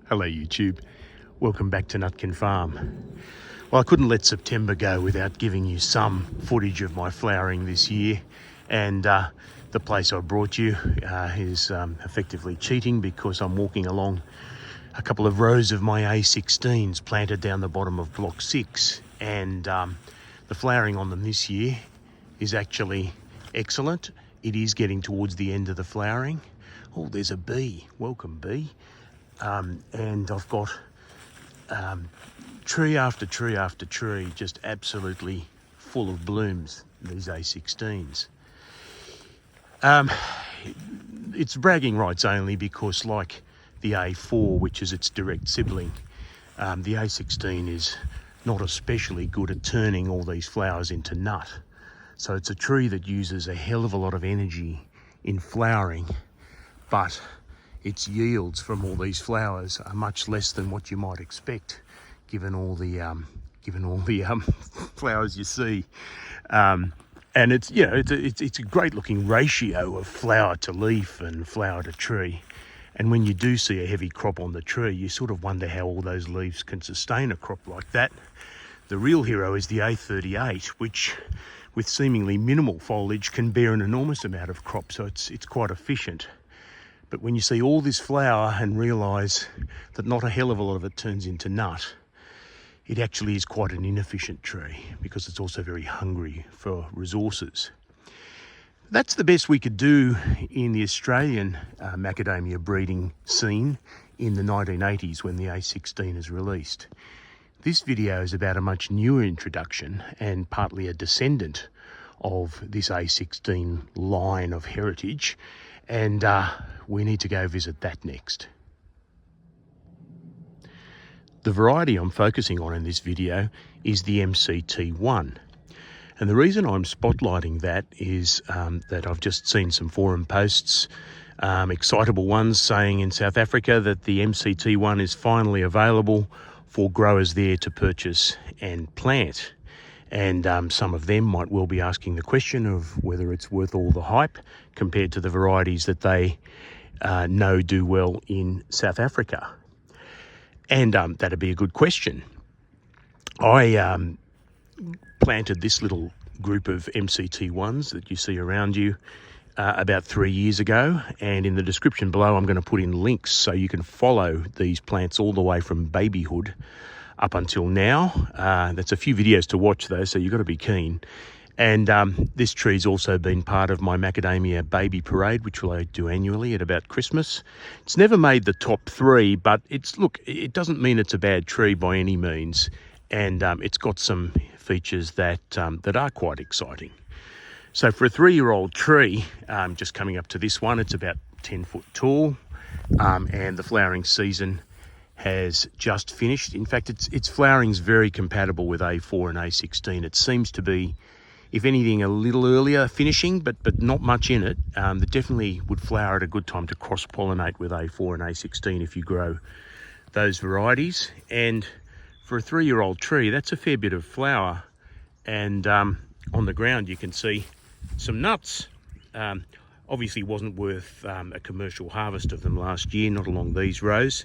Hello YouTube, welcome back to Nutkin Farm. Well, I couldn't let September go without giving you some footage of my flowering this year, and the place I brought you is effectively cheating because I'm walking along a couple of rows of my A16s planted down the bottom of block 6, and the flowering on them this year is actually excellent. It is getting towards the end of the flowering. Oh, there's a bee. Welcome, bee. And I've got tree after tree after tree just absolutely full of blooms, these A16s. It's bragging rights only because, like the A4, which is its direct sibling, the A16 is not especially good at turning all these flowers into nut. So it's a tree that uses a hell of a lot of energy in flowering, but its yields from all these flowers are much less than what you might expect, given all the flowers you see. And it's a great looking ratio of flower to leaf and flower to tree. And when you do see a heavy crop on the tree, you sort of wonder how all those leaves can sustain a crop like that. The real hero is the A38, which, with seemingly minimal foliage, can bear an enormous amount of crop, so it's quite efficient. But when you see all this flower and realise that not a hell of a lot of it turns into nut, it actually is quite an inefficient tree because it's also very hungry for resources. That's the best we could do in the Australian macadamia breeding scene in the 1980s when the A16 is released. This video is about a much newer introduction and partly a descendant of this A16 line of heritage, and we need to go visit that next. The variety I'm focusing on in this video is the MCT-1. And the reason I'm spotlighting that is that I've just seen some forum posts, excitable ones saying in South Africa that the MCT-1 is finally available for growers there to purchase and plant. And some of them might well be asking the question of whether it's worth all the hype compared to the varieties that they know do well in South Africa. And that'd be a good question. I planted this little group of MCT1s that you see around you about 3 years ago, and in the description below I'm going to put in links so you can follow these plants all the way from babyhood up until now. That's a few videos to watch though, so you've got to be keen. And this tree's also been part of my macadamia baby parade, which I do annually at about Christmas. It's never made the top 3, but it doesn't mean it's a bad tree by any means, and it's got some features that are quite exciting. So for a 3-year-old tree, just coming up to this one, it's about 10 foot tall, and the flowering season has just finished. In fact, its flowering's very compatible with A4 and A16. It seems to be, if anything, a little earlier finishing, but not much in it. That definitely would flower at a good time to cross-pollinate with A4 and A16 if you grow those varieties. And for a 3-year-old tree, that's a fair bit of flower. And on the ground you can see some nuts. Obviously wasn't worth a commercial harvest of them last year, not along these rows.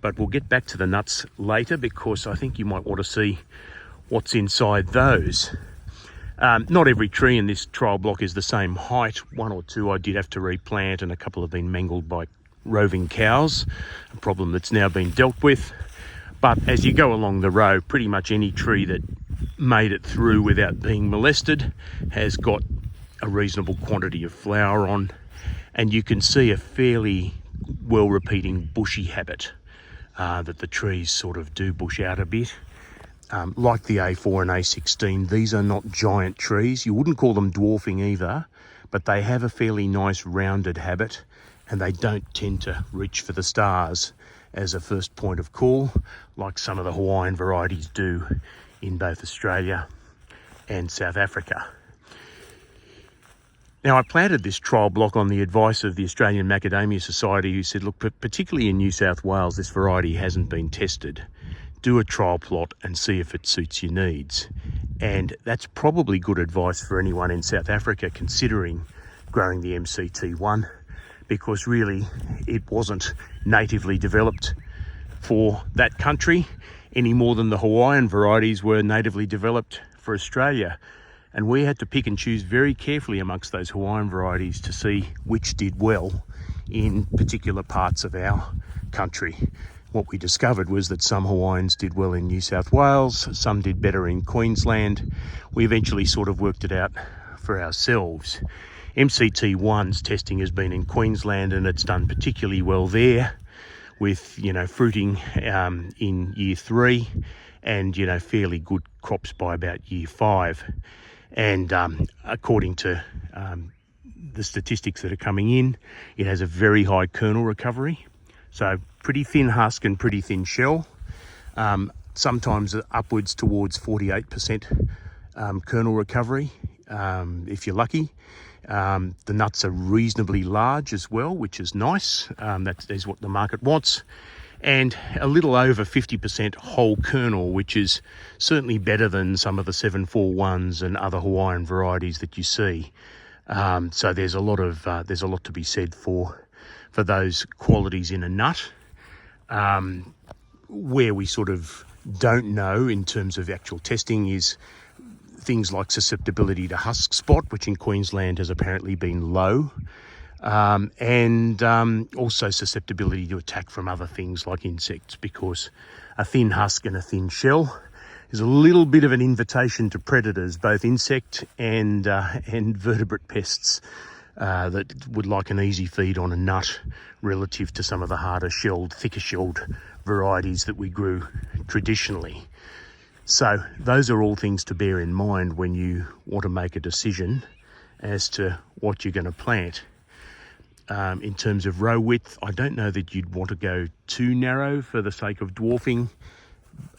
But we'll get back to the nuts later because I think you might want to see what's inside those. Not every tree in this trial block is the same height. 1 or 2 I did have to replant, and a couple have been mangled by roving cows, a problem that's now been dealt with. But as you go along the row, pretty much any tree that made it through without being molested has got a reasonable quantity of flower on, and you can see a fairly well-repeating bushy habit that the trees sort of do bush out a bit. Like the A4 and A16, these are not giant trees. You wouldn't call them dwarfing either, but they have a fairly nice rounded habit, and they don't tend to reach for the stars as a first point of call, like some of the Hawaiian varieties do in both Australia and South Africa. Now, I planted this trial block on the advice of the Australian Macadamia Society, who said, look, particularly in New South Wales, this variety hasn't been tested. Do a trial plot and see if it suits your needs. And that's probably good advice for anyone in South Africa considering growing the MCT-1, because really it wasn't natively developed for that country any more than the Hawaiian varieties were natively developed for Australia. And we had to pick and choose very carefully amongst those Hawaiian varieties to see which did well in particular parts of our country. What we discovered was that some Hawaiians did well in New South Wales, some did better in Queensland. We eventually sort of worked it out for ourselves. MCT-1's testing has been in Queensland and it's done particularly well there with, fruiting in year 3 and, fairly good crops by about year 5. And according to the statistics that are coming in, it has a very high kernel recovery. So pretty thin husk and pretty thin shell, sometimes upwards towards 48% kernel recovery, if you're lucky. The nuts are reasonably large as well, which is nice. That is what the market wants. And a little over 50% whole kernel, which is certainly better than some of the 741s and other Hawaiian varieties that you see. So there's a lot to be said for those qualities in a nut. Where we sort of don't know in terms of actual testing is things like susceptibility to husk spot, which in Queensland has apparently been low. And also susceptibility to attack from other things like insects, because a thin husk and a thin shell is a little bit of an invitation to predators, both insect and vertebrate pests that would like an easy feed on a nut relative to some of the harder shelled, thicker shelled varieties that we grew traditionally. So those are all things to bear in mind when you want to make a decision as to what you're going to plant. In terms of row width, I don't know that you'd want to go too narrow for the sake of dwarfing,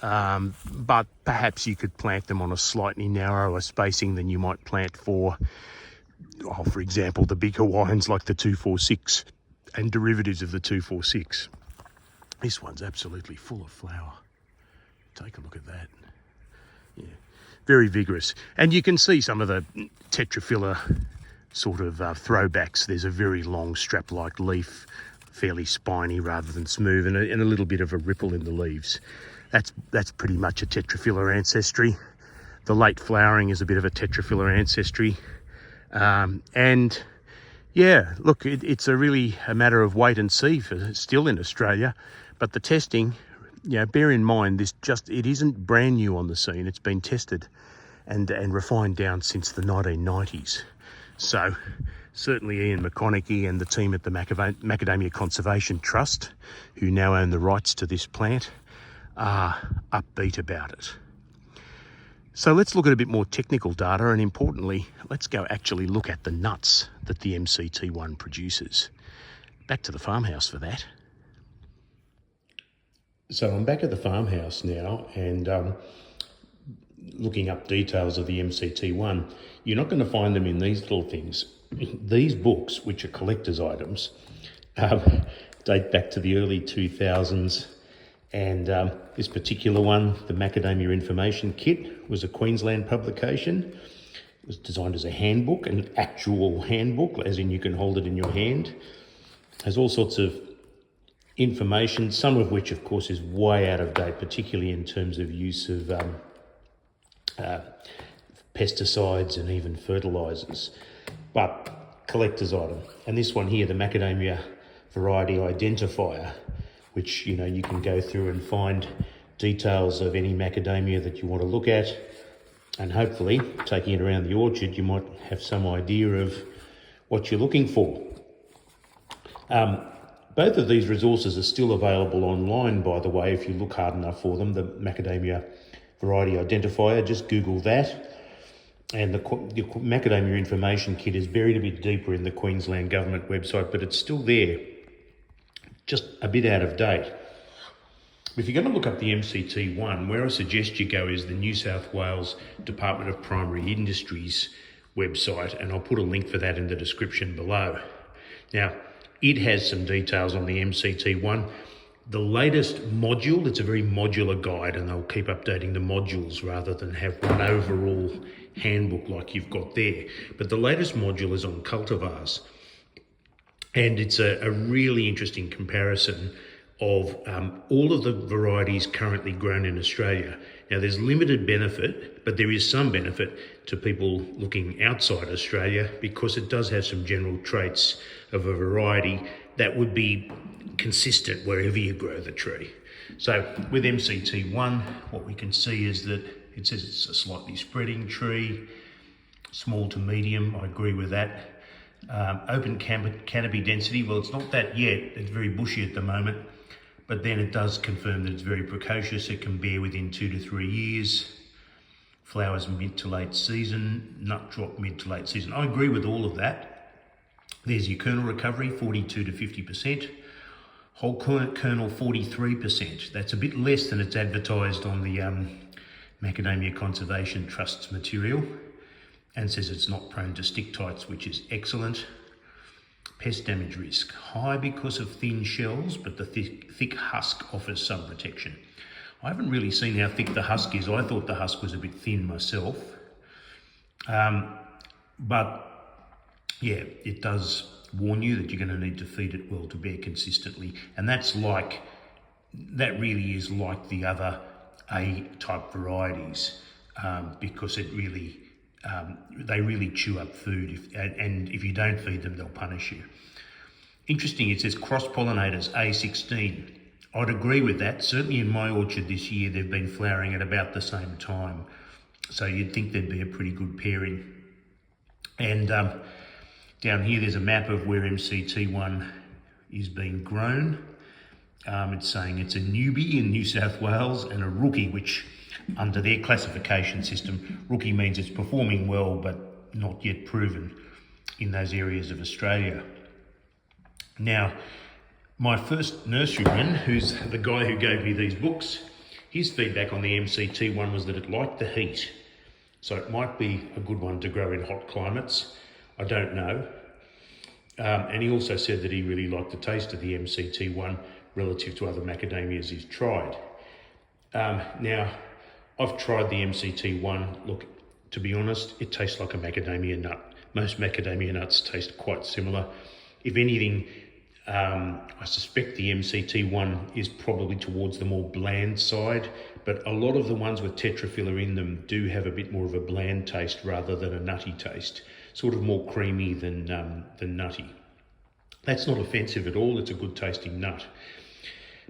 but perhaps you could plant them on a slightly narrower spacing than you might plant for example, the big Hawaiians like the 246 and derivatives of the 246. This one's absolutely full of flower. Take a look at that. Yeah, very vigorous. And you can see some of the tetraphylla sort of throwbacks. There's a very long strap-like leaf, fairly spiny rather than smooth, and a little bit of a ripple in the leaves. That's pretty much a tetraphylla ancestry. The late flowering is a bit of a tetraphylla ancestry. And yeah, look, it's really a matter of wait and see still in Australia. But the testing, bear in mind, it isn't brand new on the scene. It's been tested and refined down since the 1990s. So certainly Ian McConaughey and the team at the Macadamia Conservation Trust, who now own the rights to this plant, are upbeat about it. So let's look at a bit more technical data, and importantly, let's go actually look at the nuts that the MCT-1 produces. Back to the farmhouse for that. So I'm back at the farmhouse now and looking up details of the MCT-1. You're not going to find them in these little things. These books, which are collector's items, date back to the early 2000s. And this particular one, the Macadamia Information Kit, was a Queensland publication. It was designed as a handbook, an actual handbook, as in you can hold it in your hand. It has all sorts of information, some of which, of course, is way out of date, particularly in terms of use of pesticides and even fertilisers, but collector's item. And this one here, the Macadamia Variety Identifier, which you can go through and find details of any macadamia that you want to look at, and hopefully taking it around the orchard you might have some idea of what you're looking for. Both of these resources are still available online, by the way, if you look hard enough for them. The Macadamia Variety Identifier, just Google that. And the Macadamia Information Kit is buried a bit deeper in the Queensland Government website, but it's still there, just a bit out of date. If you're going to look up the MCT-1, where I suggest you go is the New South Wales Department of Primary Industries website, and I'll put a link for that in the description below. Now, it has some details on the MCT-1. The latest module, it's a very modular guide, and they'll keep updating the modules rather than have one overall handbook like you've got there. But the latest module is on cultivars. And it's a really interesting comparison of all of the varieties currently grown in Australia. Now, there's limited benefit, but there is some benefit to people looking outside Australia because it does have some general traits of a variety that would be consistent wherever you grow the tree. So with MCT-1, what we can see is that it says it's a slightly spreading tree, small to medium, I agree with that. Open canopy density, well, it's not that yet, it's very bushy at the moment, but then it does confirm that it's very precocious. It can bear within 2 to 3 years. Flowers mid to late season, nut drop mid to late season. I agree with all of that. There's your kernel recovery, 42 to 50%. Whole kernel, 43%. That's a bit less than it's advertised on the Macadamia Conservation Trust's material, and says it's not prone to stick tights, which is excellent. Pest damage risk, high because of thin shells, but the thick husk offers some protection. I haven't really seen how thick the husk is. I thought the husk was a bit thin myself. But yeah, it does warn you that you're going to need to feed it well to bear consistently. And that really is like the other A-type varieties, because it really, they really chew up food, and if you don't feed them, they'll punish you. Interesting, it says cross-pollinators, A16. I'd agree with that. Certainly in my orchard this year, they've been flowering at about the same time. So you'd think there'd be a pretty good pairing. And down here, there's a map of where MCT-1 is being grown. It's saying it's a newbie in New South Wales and a rookie, which under their classification system, rookie means it's performing well, but not yet proven in those areas of Australia. Now, my first nurseryman, who's the guy who gave me these books, his feedback on the MCT-1 was that it liked the heat. So it might be a good one to grow in hot climates. I don't know. And he also said that he really liked the taste of the MCT-1 relative to other macadamias he's tried. Now, I've tried the MCT-1. Look, to be honest, it tastes like a macadamia nut. Most macadamia nuts taste quite similar. If anything, I suspect the MCT-1 is probably towards the more bland side, but a lot of the ones with tetraphylla in them do have a bit more of a bland taste rather than a nutty taste, sort of more creamy than nutty. That's not offensive at all. It's a good tasting nut.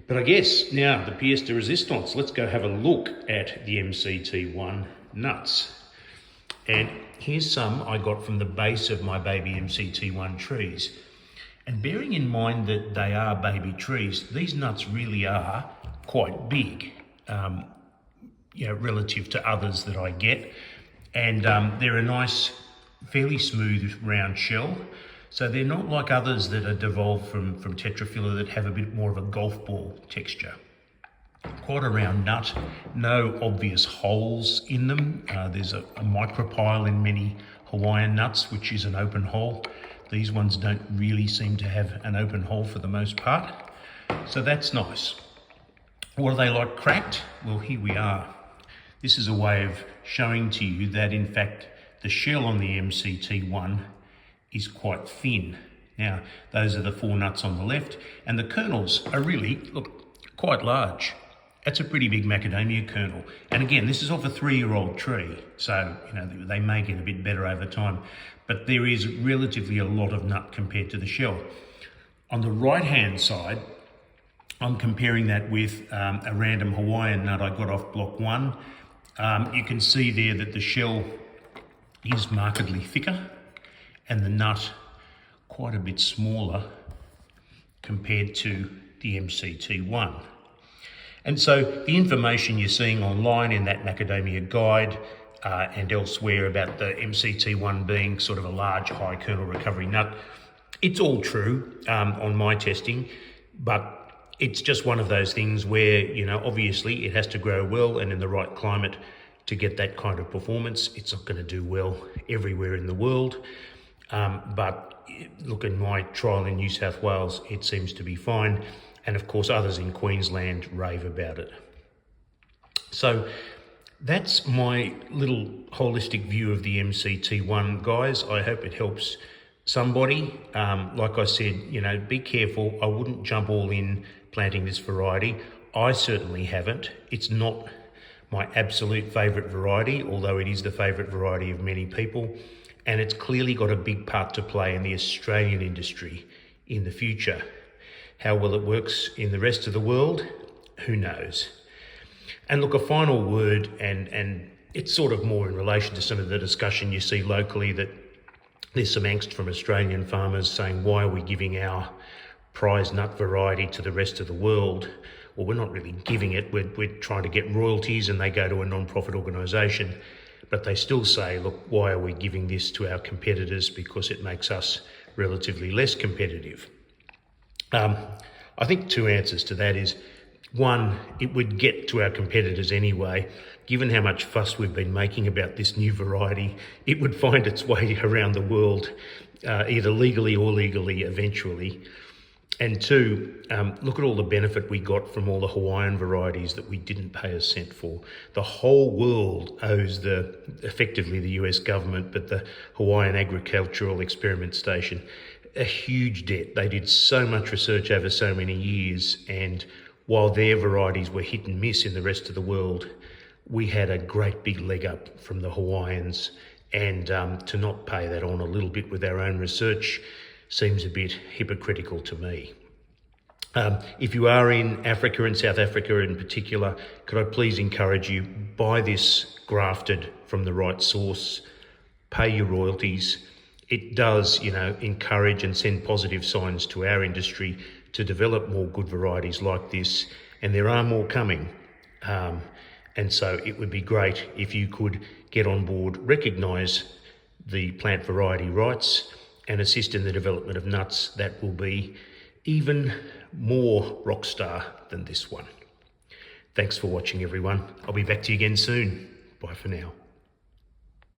But I guess now the pièce de résistance, let's go have a look at the MCT-1 nuts. And here's some I got from the base of my baby MCT-1 trees. And bearing in mind that they are baby trees, these nuts really are quite big, relative to others that I get. And they're a nice, fairly smooth round shell. So they're not like others that are devolved from tetraphylla that have a bit more of a golf ball texture. Quite a round nut, no obvious holes in them. There's a micropyle in many Hawaiian nuts, which is an open hole. These ones don't really seem to have an open hole for the most part. So that's nice. What are they like, cracked? Well, here we are. This is a way of showing to you that, in fact, the shell on the MCT-1 is quite thin. Now, those are the 4 nuts on the left, and the kernels are really, look, quite large. That's a pretty big macadamia kernel. And again, this is off a 3-year-old tree, so they may get a bit better over time, but there is relatively a lot of nut compared to the shell. On the right-hand side, I'm comparing that with a random Hawaiian nut I got off block 1. You can see there that the shell is markedly thicker and the nut quite a bit smaller compared to the MCT-1. And so the information you're seeing online in that macadamia guide and elsewhere about the MCT-1 being sort of a large high kernel recovery nut, it's all true on my testing, but it's just one of those things where, obviously it has to grow well and in the right climate to get that kind of performance. It's not going to do well everywhere in the world. But look, in my trial in New South Wales, it seems to be fine. And of course, others in Queensland rave about it. So that's my little holistic view of the MCT-1, guys. I hope it helps somebody. Like I said, be careful. I wouldn't jump all in planting this variety. I certainly haven't. It's not my absolute favourite variety, although it is the favourite variety of many people. And it's clearly got a big part to play in the Australian industry in the future. How well it works in the rest of the world, who knows? And look, a final word, and it's sort of more in relation to some of the discussion you see locally, that there's some angst from Australian farmers saying, why are we giving our prize nut variety to the rest of the world? Well, we're not really giving it, we're trying to get royalties and they go to a non-profit organisation. But they still say, look, why are we giving this to our competitors? Because it makes us relatively less competitive. I think two answers to that is, one, it would get to our competitors anyway. Given how much fuss we've been making about this new variety, it would find its way around the world, either legally or illegally eventually. And two, look at all the benefit we got from all the Hawaiian varieties that we didn't pay a cent for. The whole world owes effectively the US government, but the Hawaiian Agricultural Experiment Station, a huge debt. They did so much research over so many years, and while their varieties were hit and miss in the rest of the world, we had a great big leg up from the Hawaiians, and to not pay that on a little bit with our own research seems a bit hypocritical to me. If you are in Africa, and South Africa in particular, could I please encourage you, buy this grafted from the right source, pay your royalties. It does, encourage and send positive signs to our industry to develop more good varieties like this, and there are more coming. And so it would be great if you could get on board, recognise the plant variety rights, and assist in the development of nuts that will be even more rock star than this one. Thanks for watching, everyone. I'll be back to you again soon. Bye for now.